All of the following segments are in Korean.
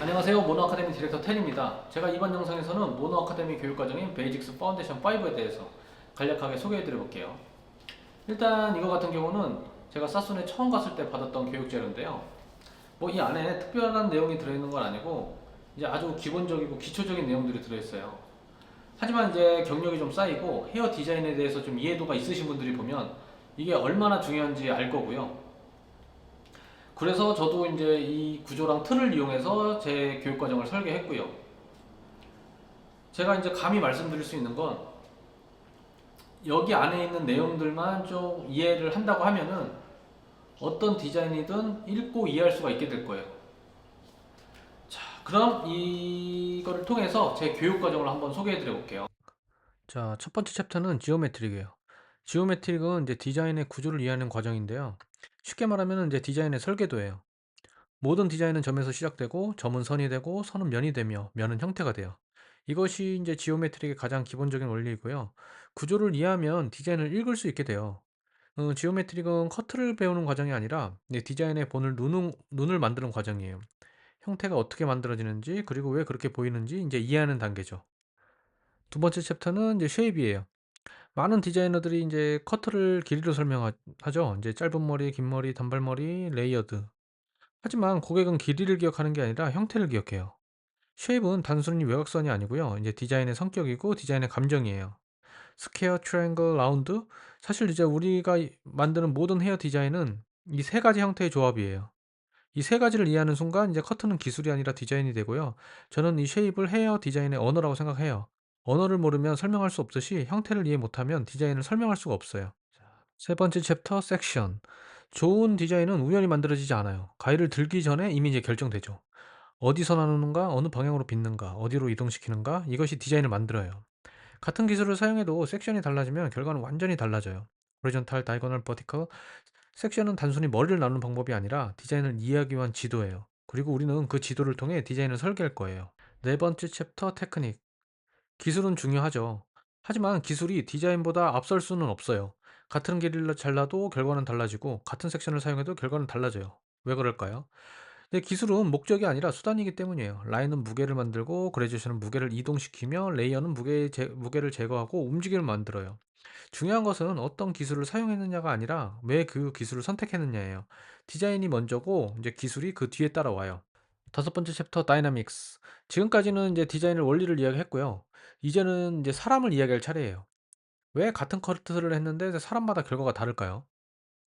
안녕하세요. 모노 아카데미 디렉터 텐입니다. 제가 이번 영상에서는 모노 아카데미 교육과정인 베이직스 파운데이션 5에 대해서 간략하게 소개해 드려 볼게요. 일단 이거 같은 경우는 제가 사순에 처음 갔을 때 받았던 교육재료인데요. 뭐 이 안에 특별한 내용이 들어있는 건 아니고 이제 아주 기본적이고 기초적인 내용들이 들어있어요. 하지만 이제 경력이 좀 쌓이고 헤어 디자인에 대해서 좀 이해도가 있으신 분들이 보면 이게 얼마나 중요한지 알 거고요. 그래서 저도 이제 이 구조랑 틀을 이용해서 제 교육과정을 설계했고요. 제가 이제 감히 말씀드릴 수 있는 건 여기 안에 있는 내용들만 좀 이해를 한다고 하면은 어떤 디자인이든 읽고 이해할 수가 있게 될 거예요. 자, 그럼 이거를 통해서 제 교육과정을 한번 소개해 드려 볼게요. 자, 첫 번째 챕터는 지오메트릭이에요. 지오메트릭은 이제 디자인의 구조를 이해하는 과정인데요. 쉽게 말하면 이제 디자인의 설계도예요. 모든 디자인은 점에서 시작되고 점은 선이 되고 선은 면이 되며 면은 형태가 돼요. 이것이 이제 지오메트릭의 가장 기본적인 원리이고요. 구조를 이해하면 디자인을 읽을 수 있게 돼요. 지오메트릭은 커트를 배우는 과정이 아니라 이제 디자인의 본을 눈을 만드는 과정이에요. 형태가 어떻게 만들어지는지 그리고 왜 그렇게 보이는지 이제 이해하는 단계죠. 두 번째 챕터는 이제 쉐입이에요. 많은 디자이너들이 이제 커트를 길이로 설명하죠. 이제 짧은 머리, 긴 머리, 단발머리, 레이어드. 하지만 고객은 길이를 기억하는 게 아니라 형태를 기억해요. 쉐입은 단순히 외곽선이 아니고요. 이제 디자인의 성격이고 디자인의 감정이에요. 스퀘어, 트라이앵글, 라운드. 사실 이제 우리가 만드는 모든 헤어 디자인은 이 세 가지 형태의 조합이에요. 이 세 가지를 이해하는 순간 이제 커트는 기술이 아니라 디자인이 되고요. 저는 이 쉐입을 헤어 디자인의 언어라고 생각해요. 언어를 모르면 설명할 수 없듯이 형태를 이해 못하면 디자인을 설명할 수가 없어요. 세 번째 챕터 섹션. 좋은 디자인은 우연히 만들어지지 않아요. 가위를 들기 전에 이미 이제 결정되죠. 어디서 나누는가, 어느 방향으로 빗는가, 어디로 이동시키는가, 이것이 디자인을 만들어요. 같은 기술을 사용해도 섹션이 달라지면 결과는 완전히 달라져요. 호리존탈, 다이고널, 버티컬. 섹션은 단순히 머리를 나누는 방법이 아니라 디자인을 이해하기 위한 지도예요. 그리고 우리는 그 지도를 통해 디자인을 설계할 거예요. 네 번째 챕터 테크닉. 기술은 중요하죠. 하지만 기술이 디자인보다 앞설 수는 없어요. 같은 길이를 잘라도 결과는 달라지고 같은 섹션을 사용해도 결과는 달라져요. 왜 그럴까요? 네, 기술은 목적이 아니라 수단이기 때문이에요. 라인은 무게를 만들고 그레이제이션은 무게를 이동시키며 레이어는 무게를 제거하고 움직임을 만들어요. 중요한 것은 어떤 기술을 사용했느냐가 아니라 왜 그 기술을 선택했느냐예요. 디자인이 먼저고 이제 기술이 그 뒤에 따라와요. 다섯 번째 챕터 다이나믹스. 지금까지는 이제 디자인을 원리를 이야기했고요. 이제는 이제 사람을 이야기할 차례예요. 왜 같은 커트를 했는데 사람마다 결과가 다를까요?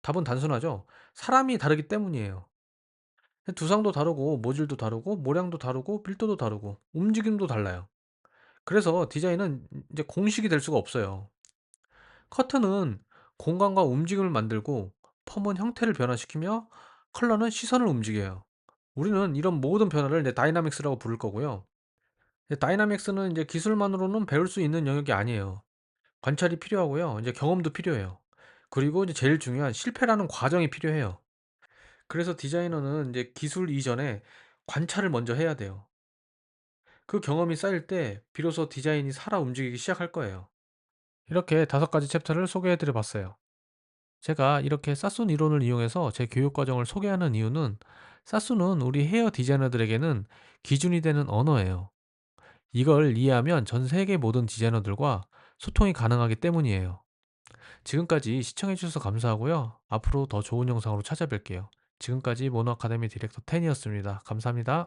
답은 단순하죠. 사람이 다르기 때문이에요. 두상도 다르고 모질도 다르고 모량도 다르고 필도도 다르고 움직임도 달라요. 그래서 디자인은 이제 공식이 될 수가 없어요. 커트는 공간과 움직임을 만들고 펌은 형태를 변화시키며 컬러는 시선을 움직여요. 우리는 이런 모든 변화를 이제 다이나믹스라고 부를 거고요. 다이나믹스는 이제 기술만으로는 배울 수 있는 영역이 아니에요. 관찰이 필요하고요. 이제 경험도 필요해요. 그리고 이제 제일 중요한 실패라는 과정이 필요해요. 그래서 디자이너는 이제 기술 이전에 관찰을 먼저 해야 돼요. 그 경험이 쌓일 때 비로소 디자인이 살아 움직이기 시작할 거예요. 이렇게 다섯 가지 챕터를 소개해 드려 봤어요. 제가 이렇게 사순 이론을 이용해서 제 교육 과정을 소개하는 이유는 사순은 우리 헤어 디자이너들에게는 기준이 되는 언어예요. 이걸 이해하면 전 세계 모든 디자이너들과 소통이 가능하기 때문이에요. 지금까지 시청해 주셔서 감사하고요. 앞으로 더 좋은 영상으로 찾아뵐게요. 지금까지 모노 아카데미 디렉터 텐이었습니다. 감사합니다.